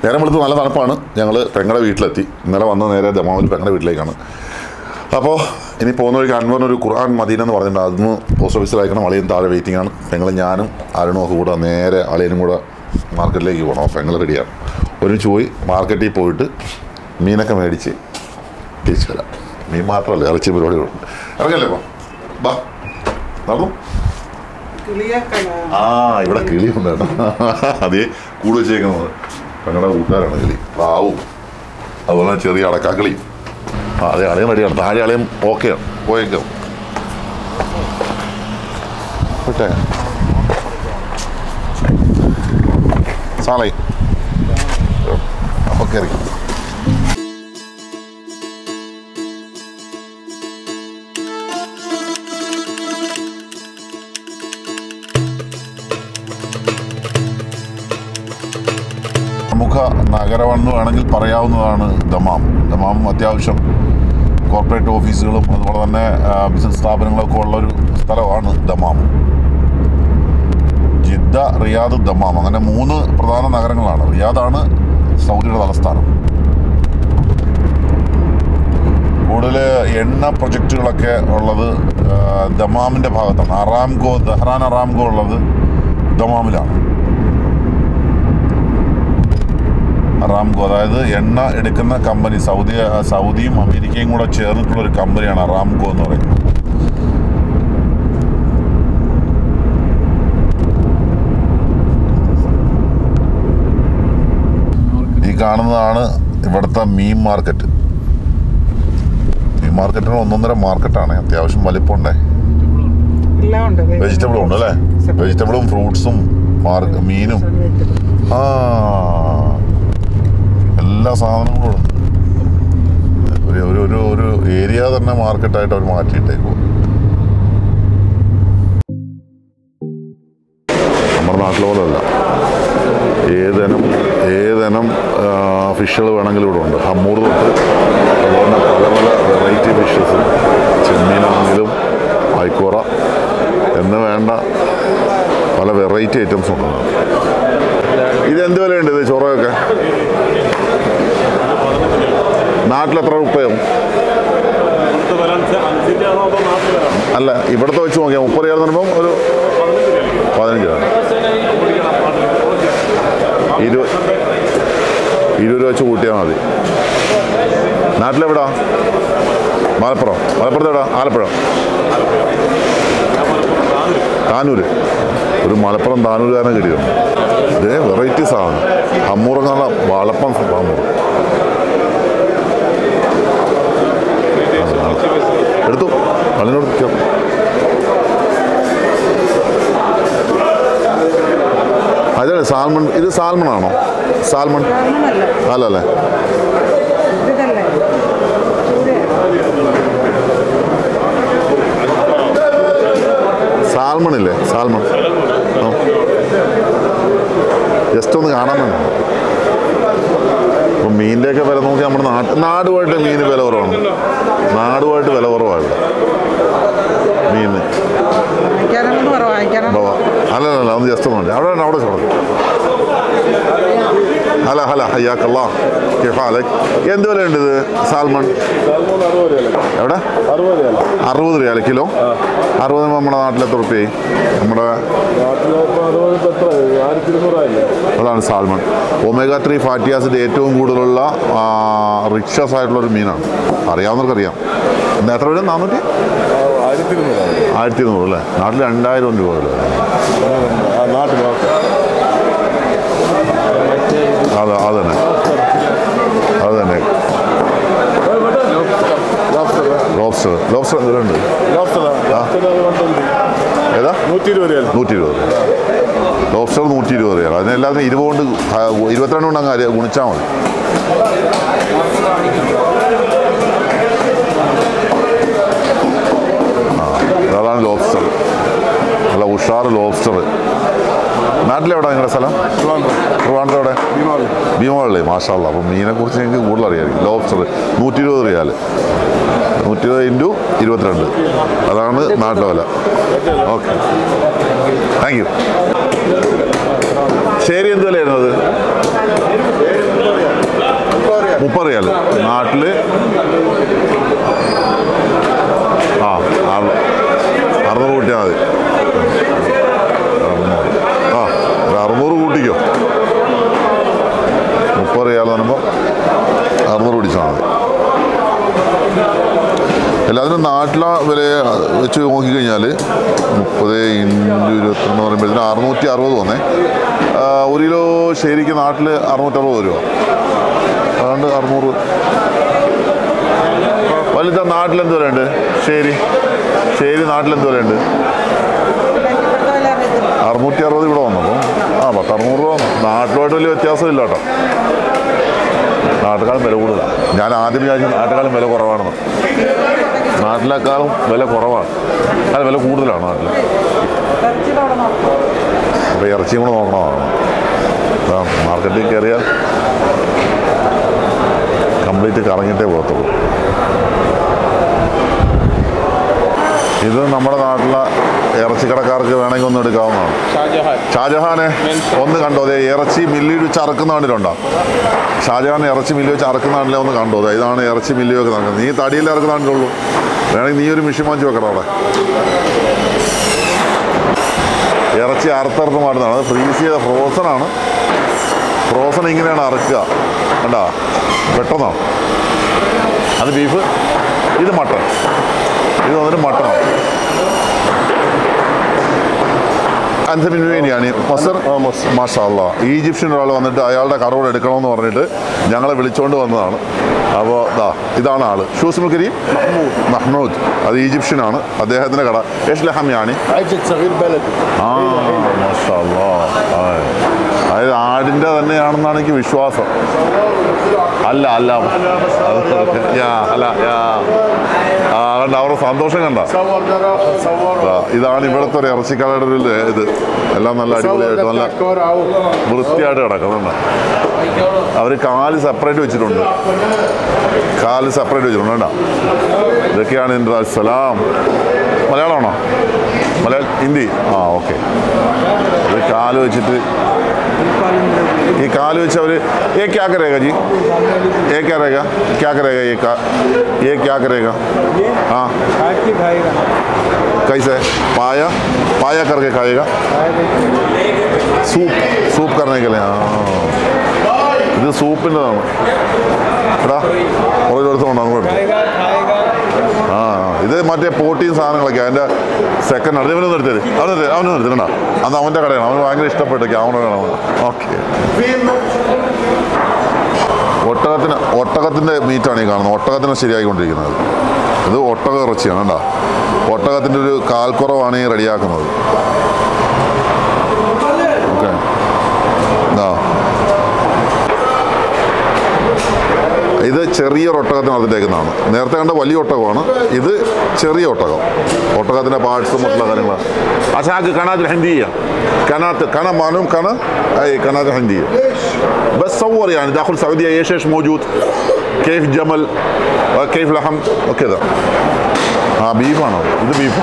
നേരം വെളുത്ത് നല്ല തണുപ്പാണ്. ഞങ്ങൾ പെങ്ങളുടെ വീട്ടിലെത്തി. ഇന്നലെ വന്ന നേരെ ദമാമിൽ പെങ്ങളുടെ വീട്ടിലേക്കാണ്. അപ്പോൾ ഇനി പോകുന്ന വഴിക്ക് അൻവറിനൊരു ഖുർആൻ മദീന എന്ന് പറഞ്ഞിട്ടുണ്ട്. അതൊന്ന് പോസ്റ്റ് ഓഫീസിൽ അയക്കണം. അളിയൻ താഴെ വെയിറ്റിംഗ് ആണ്. പെങ്ങൾ ഞാനും അരുണും ഒക്കെ കൂടെ നേരെ അളിയനും കൂടെ മാർക്കറ്റിലേക്ക് പോകണം. പെങ്ങൾ റെഡിയാണ്. ഒരുമിച്ച് പോയി മാർക്കറ്റിൽ പോയിട്ട് മീനൊക്കെ മേടിച്ച് തിരിച്ചു വരാം. മീൻ മാത്രമല്ല, ഇറച്ചി പരിപാടികളുണ്ട്. ഇറങ്ങല്ലേ ഇപ്പോൾ ബാ നടന്നു. ഇവിടെ കിളിയുണ്ട് കേട്ടോ. അതേ കൂട് വെച്ചേക്കുന്നത് പെങ്ങളുടെ കൂട്ടുകാരാണ് കിളി. പ്രാവും അതുപോലെ ചെറിയ അടക്കാക്കിളി. അതെ അളിയും റെഡിയാണ്. താഴെ അളിയും ഓക്കെയാണ്. പോയേക്കാം വിട്ടേ സാളേ അപ്പം കയറി. പ്രമുഖ നഗരമെന്ന് വേണമെങ്കിൽ പറയാവുന്നതാണ് ദമാം. ദമാം അത്യാവശ്യം കോർപ്പറേറ്റ് ഓഫീസുകളും അതുപോലെ തന്നെ ബിസിനസ് സ്ഥാപനങ്ങളൊക്കെ ഉള്ളൊരു സ്ഥലമാണ് ദമാം. ജിദ്ദ, റിയാദ്, ദമാം, അങ്ങനെ 3 പ്രധാന നഗരങ്ങളാണ്. റിയാദാണ് സൗദിയുടെ തലസ്ഥാനം. കൂടുതൽ എണ്ണ പ്രൊജക്റ്റുകളൊക്കെ ഉള്ളത് ദമാമിൻ്റെ ഭാഗത്താണ്. അറാംകോ, ദഹ്റാൻ അറാംകോ ഉള്ളത് ദമാമിലാണ്. അറാംകോ അതായത് എണ്ണ എടുക്കുന്ന കമ്പനി, സൗദിയും അമേരിക്കയും കൂടെ ചേർന്നിട്ടുള്ളൊരു കമ്പനിയാണ് അറാംകോ എന്ന് പറയുന്നത്. ഈ കാണുന്നതാണ് ഇവിടുത്തെ മീൻ മാർക്കറ്റ്. മീൻ മാർക്കറ്റിന് 1.5 മാർക്കറ്റാണ്. അത്യാവശ്യം വലിപ്പമുണ്ടേ. വെജിറ്റബിളും ഉണ്ട് അല്ലേ? വെജിറ്റബിളും ഫ്രൂട്ട്സും മീനും എല്ലാ സാധനങ്ങളും ഉണ്ട്. ഒരു ഏരിയ തന്നെ മാർക്കറ്റായിട്ട് അവർ മാറ്റിയിട്ടേക്കും. നമ്മുടെ നാട്ടിലെ പോലെയല്ല. ഏതെനം ഫിഷുകൾ വേണമെങ്കിലും ഇവിടെ ഉണ്ട്. ഹമ്മൂർ തൊട്ട് അതുപോലെ പല പല വെറൈറ്റി ഫിഷസ്, ചെമ്മീനാണെങ്കിലും ഐക്കോറ എന്ന് വേണ്ട പല വെറൈറ്റി ഐറ്റംസും ഉണ്ട്. ഇതെന്ത് വിലയുണ്ട് ഇത് ചോറൊക്കെ? നാട്ടിലെത്ര രൂപയാവും? അല്ല, ഇവിടുത്തെ വെച്ച് നോക്കിയാൽ 30 റിയാൽ എന്ന് പറയുമ്പം ഒരു 15 രൂപ. 20 രൂപ വെച്ച് കൂട്ടിയാൽ മതി. നാട്ടിലെവിടാ? മലപ്പുറം. മലപ്പുറത്ത് എവിടാ? ആലപ്പുഴ, താനൂര്. ഒരു മലപ്പുറം താനൂരുകാരനെ കിട്ടിയിട്ടുണ്ട്. ഇതേ വെറൈറ്റി സാധനം. ഹമ്മൂറെന്നുള്ള വളപ്പം ഹമ്മൂർ എടുത്തു. അതിനോട് അതെ സാൽമൺ. ഇത് സാൽമൺ ആണോ? സാൽമൺ അല്ലല്ലേ? സാൽമൺ ഇല്ലേ? സാൽമൺ ജസ്റ്റ് ഒന്ന് കാണാൻ വേണ്ടി. അപ്പം മീനിൻ്റെയൊക്കെ വില നോക്കി നമ്മുടെ നാടുമായിട്ട് മീന് വില കുറവാണ്. നാടുമായിട്ട് വില കുറവാണ് മീന്. അല്ലല്ല, ഒന്ന് ജസ്റ്റ് ഒന്ന് അവിടെ ചോദിക്കും. ഹല ഹയ്യാക്കല്ലാ കിഫാലക്. എന്ത് വിലയുണ്ട് ഇത് സാൽമൺ? എവിടെ? 60 റിയാൽ കിലോ. 60 നമ്മുടെ നാട്ടിൽ എത്ര റുപ്യായി? നമ്മുടെ അതാണ് സാൽമൺ. ഒമേഗ 3 ഫാറ്റി ആസിഡ് ഏറ്റവും കൂടുതലുള്ള റിച്ചസ് ആയിട്ടുള്ളൊരു മീനാണ്. അറിയാവുന്നവർക്കറിയാം. എത്ര രൂപ? 1200 അല്ലേ? നാട്ടിൽ 2000 രൂപ വില. അത് തന്നെ ലോബ്സ്റ്റർ എന്തുണ്ട്? ഏതാ? 120 രൂപ. ലോബ്സ്റ്റർ 120 രൂപ. അതിനെല്ലാത്തിനും 20 കൊണ്ട് 22 കൊണ്ട് അങ്ങ് ഗുണിച്ചാൽ മതി. അതാണ് ലോബ്സ്റ്റർ. നല്ല ഉഷാറ് ലോബ്സ്റ്റർ. നാട്ടിലെവിടെ നിങ്ങളുടെ സ്ഥലം? ട്രിവാൻഡ്രം. എവിടെ? ഭീമാവള്ളി. മാഷാ അല്ലാ. അപ്പം മീനെക്കുറിച്ച് എനിക്ക് കൂടുതൽ അറിയാമായിരിക്കും. ലോബ്സ്റ്റർ 120 റിയാൽ. 120 × 22. അതാണ് നാട്ടിലെ വില. Okay, thank you. ശരി, എന്ത് വിലയായിരുന്നു അത്? 30 റിയാൽ. നാട്ടിൽ 600 കൂട്ടിയാൽ മതി. 600 കൂട്ടിക്കോ. 30 റിയാൽ എന്ന് പറയുമ്പോൾ 600 പിടിച്ചാൽ മതി. എല്ലാത്തിനും നാട്ടിലെ വില വെച്ച് നോക്കിക്കഴിഞ്ഞാൽ 30 × 22 എന്ന് പറയുമ്പോഴത്തേന് 660 വന്നേ. 1 കിലോ ശരിക്ക് നാട്ടിൽ 660 രൂപ. അതുകൊണ്ട് 600. വലുത നാട്ടിലെന്ത് വിലയുണ്ട്? ശരി നാട്ടിലെന്ത് വിലയുണ്ട്? 660 ഇവിടെ വന്നപ്പോൾ 10-600 രൂപ വന്നു. നാട്ടിലുമായിട്ട് വലിയ വ്യത്യാസമില്ല കേട്ടോ. നാട്ടിലേക്കാളും വില കൂടുതലാണ്. ഞാൻ ആദ്യം വിചാരിച്ചു നാട്ടിലേക്കാളും വില കുറവാണെന്ന്. നാട്ടിലേക്കാളും വില കുറവാണ്, അത് വില കൂടുതലാണ് നാട്ടിൽ. അപ്പോൾ ഇറച്ചിയും കൂടെ നോക്കണമാണ്. മാർക്കറ്റിൽ കയറിയാൽ കംപ്ലീറ്റ് കറങ്ങിയിട്ടേ പോകത്തുള്ളൂ. ഇത് നമ്മുടെ നാട്ടിലെ ഇറച്ചിക്കടക്കാർക്ക് വേണമെങ്കിൽ ഒന്ന് എടുക്കാവുന്നതാണ്. ഷാജഹാനെ ഒന്ന് കണ്ടോ? അതെ, ഇറച്ചി മില്ലിൽ വെച്ച് അറക്കുന്ന കണ്ടിട്ടുണ്ടോ? ഷാജഹാൻ ഇറച്ചി മില്ല് വെച്ച് അറക്കുന്ന കണ്ടില്ലേ? ഒന്ന് കണ്ടോ? അതെ, ഇതാണ് ഇറച്ചി മില്ല് വെക്ക് നടക്കുന്നത്. നീ തടിയിൽ ഇറക്കുന്ന കണ്ടുള്ളൂ. വേണമെങ്കിൽ നീ ഒരു മിഷൻ വാങ്ങിച്ച് വെക്കണം അവിടെ. ഇറച്ചി അറുത്തറുത്ത് മാറ്റുന്നതാണ്. അത് ഫ്രീസ് ചെയ്ത ഫ്രോസണാണ്. ഫ്രോസൺ ഇങ്ങനെയാണ് അറക്കുക. കണ്ടാ പെട്ടെന്നാണ്. അത് ബീഫ്, ഇത് മട്ടൺ. ഇത് വന്നിട്ട് മട്ടണോ. അൻസമിനുവേനിയാണ് മസർ മാഷാ അല്ലാ. ഈജിപ്ഷ്യൻ ഒരാൾ വന്നിട്ട് അയാളുടെ കറോട് എടുക്കണമെന്ന് പറഞ്ഞിട്ട് ഞങ്ങളെ വിളിച്ചുകൊണ്ട് വന്നതാണ്. അപ്പോൾ ഇതാണ് ആള്. ഷൂസ്മുൽ കരീം മഹ്മൂദ്. അത് ഈജിപ്ഷ്യനാണ്. അദ്ദേഹത്തിൻ്റെ കട യഷ്ലഹമിയാണ്. മാഷാ അല്ലാ. അതായത് ആടിൻ്റെ തന്നെയാണെന്നാണ് എനിക്ക് വിശ്വാസം. അല്ല കണ്ട അവരുടെ സന്തോഷം കണ്ട. ഇതാണ് ഇവിടുത്തെ ഒരു ഇറച്ചിക്കടയുടെ ഒരു ഇത്. എല്ലാം നല്ല അടിപൊളിയായിട്ട് നല്ല വൃത്തിയായിട്ട് കിടക്കുന്നുണ്ട്. അവർ കാല് സെപ്പറേറ്റ് വെച്ചിട്ടുണ്ട്. കേട്ടോ. ഇതൊക്കെയാണ് എൻ്റെ അസ്സലാം. മലയാളമാണോ? ഹിന്ദി? ഓക്കെ. ഇത് കാല് വെച്ചിട്ട് ഈ കാല് വെച്ച് അവർ ये क्या करेगा जी? ये क्या रहेगा? क्या करेगा ये क्या करेगा? हाँ कैसे? पाया करके खाएगा. सूप करने के लिए. ഇത് സൂപ്പിൻ്റെതാണ്. എടാ ഓരോരുത്തരും അങ്ങോട്ട്. ഇത് മറ്റേ പ്രോട്ടീൻ സാധനങ്ങളൊക്കെ അതിൻ്റെ സെക്കൻഡ് ആണ്. ഇവനൊന്നും എടുത്തത് അവനൊന്നും എടുത്തിട്ടുണ്ടോ? അത് അവൻ്റെ കടയാണ്. അവന് ഭയങ്കര ഇഷ്ടപ്പെട്ടു. അവൻ്റെ കടയാണ്. ഓക്കെ. ഒട്ടകത്തിൻ്റെ മീറ്റാണ് ഈ കാണുന്നത്. ഒട്ടകത്തിനെ ശരിയായിക്കൊണ്ടിരിക്കുന്നത്. ഇത് ഒട്ടക ഇറച്ചിയാണ് കേട്ടോ. ഒട്ടകത്തിൻ്റെ ഒരു കാൽക്കുറവാണ് ഈ റെഡിയാക്കുന്നത്. ഓക്കെ. ഇത് ചെറിയൊരു ഒട്ടകത്തിന് അതിൻ്റെക്കുന്നതാണ്. നേരത്തെ കണ്ട വലിയ ഒട്ടകമാണ്. ഇത് ചെറിയ ഒട്ടകം. ഒട്ടകത്തിൻ്റെ പാർട്സും മറ്റുള്ള കാര്യങ്ങളാണ്. അസാക്ക് കനാത്ത് ഹിന്ദിയ كنا معلوم أي قناة هندية بس صور يعني داخل السعودية ايش موجود كيف جمل وكيف لحم وكذا. بيف أنا ده بيف.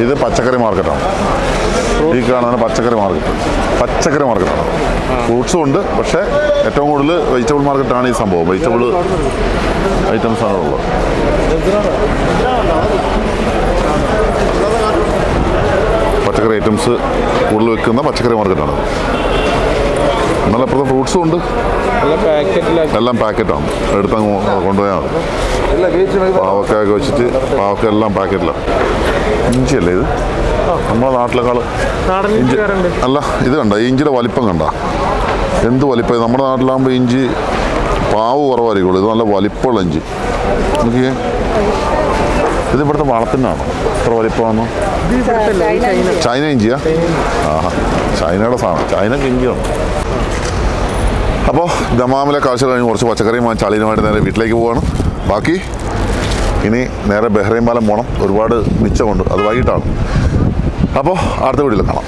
ഇത് പച്ചക്കറി മാർക്കറ്റാണ്. ഈ കാണുന്ന പച്ചക്കറി മാർക്കറ്റാണ്. ഫ്രൂട്ട്സും ഉണ്ട്, പക്ഷേ ഏറ്റവും കൂടുതൽ വെജിറ്റബിൾ മാർക്കറ്റാണ് ഈ സംഭവം. വെജിറ്റബിൾ ഐറ്റംസാണ് ഉള്ളത്. പച്ചക്കറി ഐറ്റംസ് കൂടുതൽ വെക്കുന്ന പച്ചക്കറി മാർക്കറ്റാണ്. നല്ല അപ്പുറത്തെ ഫ്രൂട്ട്സും ഉണ്ട്, എല്ലാം പാക്കറ്റാണ്. എടുത്തങ്ങ് കൊണ്ടുപോയാൽ പാവക്കൊക്കെ വെച്ചിട്ട് പാവക്ക എല്ലാം പാക്കറ്റിലാണ്. ഇഞ്ചിയല്ലേ ഇത്? നമ്മുടെ നാട്ടിലേക്കാൾ ഇഞ്ചി അല്ല. ഇത് കണ്ട ഇഞ്ചിയുടെ വലിപ്പം കണ്ട, എന്ത് വലിപ്പം. നമ്മുടെ നാട്ടിലാകുമ്പോൾ ഇഞ്ചി പാവ് കുറവായിരിക്കുള്ളൂ, ഇത് നല്ല വലിപ്പമുള്ള ഇഞ്ചി. നോക്കിയേ, ഇത് ഇവിടുത്തെ വളത്തിനാണ് ഇത്ര വലിപ്പമാണോ? ചൈന ഇഞ്ചിയാ? ആഹാ, ചൈനയുടെ സാധനം. ചൈനക്ക് ഇഞ്ചിയാണ്. അപ്പോൾ ദമാമിലെ കാഴ്ച കഴിഞ്ഞ് കുറച്ച് പച്ചക്കറിയും ചാളീനുമായിട്ട് നേരെ വീട്ടിലേക്ക് പോവാണ്. ബാക്കി ഇനി നേരെ ബഹ്റൈൻ പാലം പോകണം. ഒരുപാട് മിച്ചമുണ്ട്, അത് വൈകിട്ടാണ്. അപ്പോൾ അടുത്ത വീട്ടിൽ കാണാം.